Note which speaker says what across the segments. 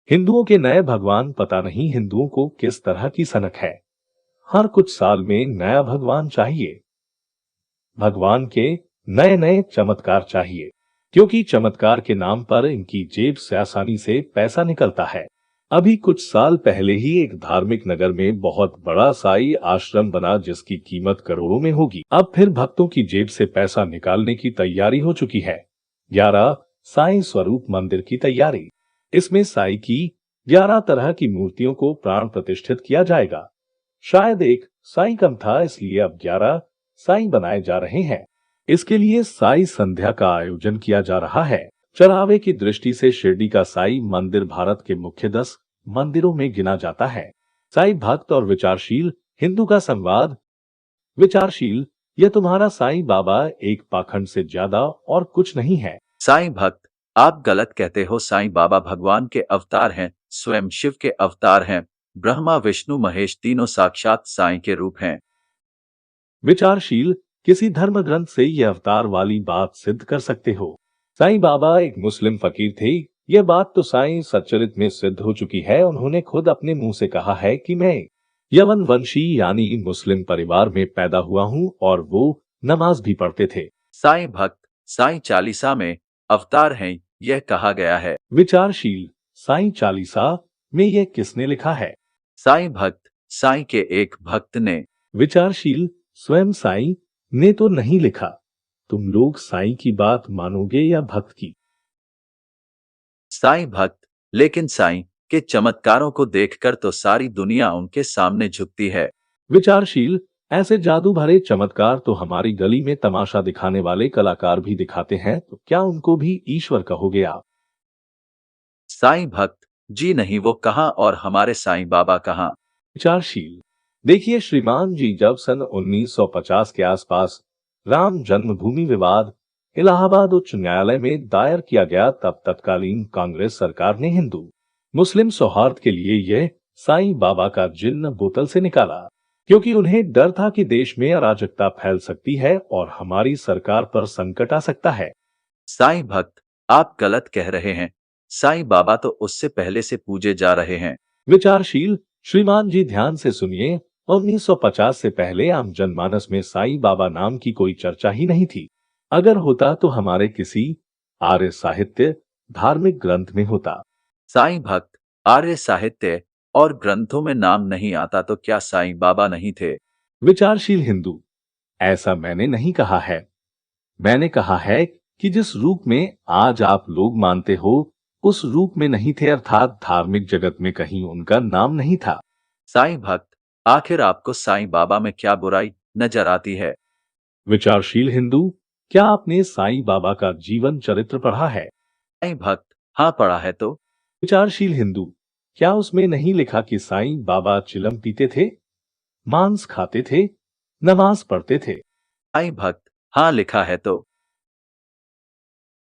Speaker 1: हिंदुओं के नए भगवान, पता नहीं हिंदुओं को किस तरह की सनक है। हर कुछ साल में नया भगवान चाहिए। भगवान के नए नए चमत्कार चाहिए, क्योंकि चमत्कार के नाम पर इनकी जेब से आसानी से पैसा निकलता है। अभी कुछ साल पहले ही एक धार्मिक नगर में बहुत बड़ा साई आश्रम बना, जिसकी कीमत करोड़ों में होगी। अब फिर भक्तों की जेब से पैसा निकालने की तैयारी हो चुकी है। 11 साई स्वरूप मंदिर की तैयारी। इसमें साई की 11 तरह की मूर्तियों को प्राण प्रतिष्ठित किया जाएगा। शायद एक साई कम था, इसलिए अब 11 साई बनाए जा रहे हैं। इसके लिए साई संध्या का आयोजन किया जा रहा है। चढ़ावे की दृष्टि से शिरडी का साई मंदिर भारत के मुख्य 10 मंदिरों में गिना जाता है। साई भक्त और विचारशील हिंदू का संवाद। विचारशील, यह तुम्हारा साई बाबा एक पाखंड से ज्यादा और कुछ नहीं है।
Speaker 2: साईं भक्त, आप गलत कहते हो। साईं बाबा भगवान के अवतार हैं, स्वयं शिव के अवतार हैं। ब्रह्मा विष्णु महेश तीनों साक्षात साईं के रूप हैं।
Speaker 1: विचारशील, किसी धर्म ग्रंथ से यह अवतार वाली बात सिद्ध कर सकते हो? साईं बाबा एक मुस्लिम फकीर थे। यह बात तो साईं सच्चरित में सिद्ध हो चुकी है। उन्होंने खुद अपने मुंह से कहा है कि मैं यवन वंशी यानी मुस्लिम परिवार में पैदा हुआ हूं, और वो नमाज भी पढ़ते थे।
Speaker 2: साईं भक्त, साईं चालीसा में अवतार हैं, यह कहा गया है।
Speaker 1: विचारशील, साईं चालीसा में यह किसने लिखा है?
Speaker 2: साईं भक्त, साईं के एक भक्त ने।
Speaker 1: विचारशील, स्वयं साईं ने तो नहीं लिखा। तुम लोग साईं की बात मानोगे या भक्त की?
Speaker 2: साईं भक्त, लेकिन साईं के चमत्कारों को देखकर तो सारी दुनिया उनके सामने झुकती है।
Speaker 1: विचारशील, ऐसे जादू भरे चमत्कार तो हमारी गली में तमाशा दिखाने वाले कलाकार भी दिखाते हैं, तो क्या उनको भी ईश्वर कहोगे आप?
Speaker 2: साईं भक्त, जी नहीं, वो कहाँ और हमारे साईं बाबा कहाँ।
Speaker 1: विचारशील, देखिए श्रीमान जी, जब सन 1950 के आसपास राम जन्मभूमि विवाद इलाहाबाद उच्च न्यायालय में दायर किया गया, तब तत्कालीन कांग्रेस सरकार ने हिंदू मुस्लिम सौहार्द के लिए यह साईं बाबा का जिन्न बोतल से निकाला, क्योंकि उन्हें डर था कि देश में अराजकता फैल सकती है और हमारी सरकार पर संकट आ सकता है।
Speaker 2: साईं भक्त, आप गलत कह रहे हैं। साईं बाबा तो उससे पहले से पूजे जा रहे हैं।
Speaker 1: विचारशील, श्रीमान जी ध्यान से सुनिए। 1950 से पहले आम जनमानस में साईं बाबा नाम की कोई चर्चा ही नहीं थी। अगर होता तो हमारे किसी आर्य साहित्य धार्मिक ग्रंथ में होता।
Speaker 2: साईं भक्त, आर्य साहित्य और ग्रंथों में नाम नहीं आता तो क्या साईं बाबा नहीं थे?
Speaker 1: विचारशील हिंदू, ऐसा मैंने नहीं कहा है। मैंने कहा है कि जिस रूप में आज आप लोग मानते हो, उस रूप में नहीं थे, अर्थात धार्मिक जगत में कहीं उनका नाम नहीं था।
Speaker 2: साईं भक्त, आखिर आपको साईं बाबा में क्या बुराई नजर आती है?
Speaker 1: विचारशील हिंदू, क्या आपने साईं बाबा का जीवन चरित्र पढ़ा है?
Speaker 2: साईं भक्त, हाँ पढ़ा है तो।
Speaker 1: विचारशील हिंदू, क्या उसमें नहीं लिखा कि साईं बाबा चिलम पीते थे, मांस खाते थे, नमाज पढ़ते थे?
Speaker 2: साईं भक्त, हाँ लिखा है तो।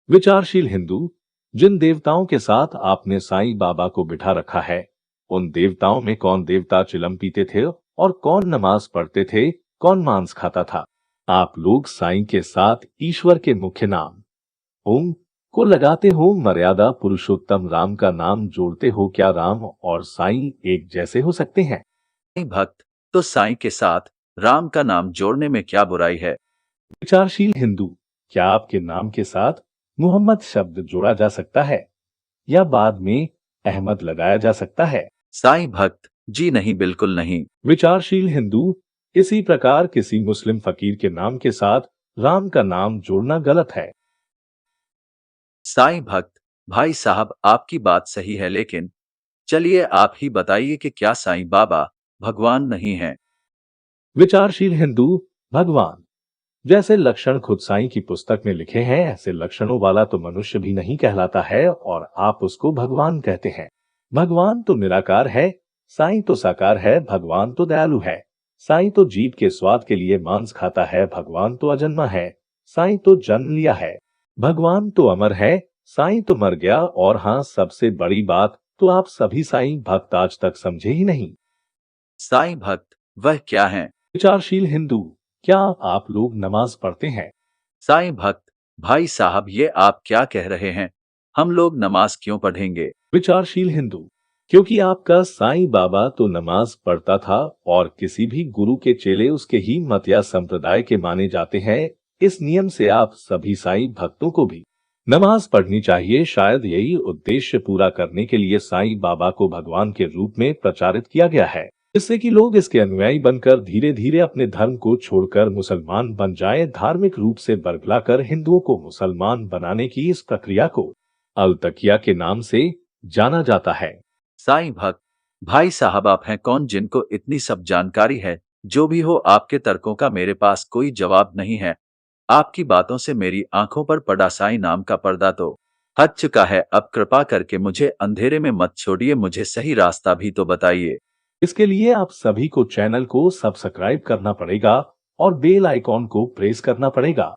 Speaker 1: विचारशील हिंदू, जिन देवताओं के साथ आपने साईं बाबा को बिठा रखा है, उन देवताओं में कौन देवता चिलम पीते थे और कौन नमाज पढ़ते थे, कौन मांस खाता था? आप लोग साईं के साथ ईश्वर के मुख्य नाम ओम को लगाते हो, मर्यादा पुरुषोत्तम राम का नाम जोड़ते हो। क्या राम और साईं एक जैसे हो सकते हैं?
Speaker 2: साईं भक्त, तो साईं के साथ राम का नाम जोड़ने में क्या बुराई है?
Speaker 1: विचारशील हिंदू, क्या आपके नाम के साथ मोहम्मद शब्द जोड़ा जा सकता है या बाद में अहमद लगाया जा सकता है?
Speaker 2: साईं भक्त, जी नहीं, बिल्कुल नहीं।
Speaker 1: विचारशील हिंदू, इसी प्रकार किसी मुस्लिम फकीर के नाम के साथ राम का नाम जोड़ना गलत है।
Speaker 2: साईं भक्त, भाई साहब आपकी बात सही है, लेकिन चलिए आप ही बताइए कि क्या साईं बाबा भगवान नहीं है?
Speaker 1: विचारशील हिंदू, भगवान जैसे लक्षण खुद साईं की पुस्तक में लिखे हैं, ऐसे लक्षणों वाला तो मनुष्य भी नहीं कहलाता है, और आप उसको भगवान कहते हैं। भगवान तो निराकार है, साईं तो साकार है। भगवान तो दयालु है, साईं तो जीभ के स्वाद के लिए मांस खाता है। भगवान तो अजन्मा है, साईं तो जन्म लिया है। भगवान तो अमर है, साईं तो मर गया। और हाँ, सबसे बड़ी बात तो आप सभी साईं भक्त आज तक समझे ही नहीं।
Speaker 2: साईं भक्त, वह क्या है?
Speaker 1: विचारशील हिंदू, क्या आप लोग नमाज पढ़ते हैं?
Speaker 2: साईं भक्त, भाई साहब ये आप क्या कह रहे हैं? हम लोग नमाज क्यों पढ़ेंगे?
Speaker 1: विचारशील हिंदू, क्योंकि आपका साईं बाबा तो नमाज पढ़ता था और किसी भी गुरु के चेले उसके ही मत या संप्रदाय के माने जाते हैं। इस नियम से आप सभी साईं भक्तों को भी नमाज पढ़नी चाहिए। शायद यही उद्देश्य पूरा करने के लिए साईं बाबा को भगवान के रूप में प्रचारित किया गया है, जिससे कि लोग इसके अनुयायी बनकर धीरे धीरे अपने धर्म को छोड़कर मुसलमान बन जाएं। धार्मिक रूप से बरगलाकर हिंदुओं को मुसलमान बनाने की इस प्रक्रिया को अल तकिया के नाम से जाना जाता है।
Speaker 2: साईं भक्त भाई साहब आप हैं कौन जिनको इतनी सब जानकारी है? जो भी हो, आपके तर्कों का मेरे पास कोई जवाब नहीं है। आपकी बातों से मेरी आंखों पर पड़ा साईं नाम का पर्दा तो हट चुका है। अब कृपा करके मुझे अंधेरे में मत छोड़िए, मुझे सही रास्ता भी तो बताइए।
Speaker 1: इसके लिए आप सभी को चैनल को सब्सक्राइब करना पड़ेगा और बेल आइकॉन को प्रेस करना पड़ेगा।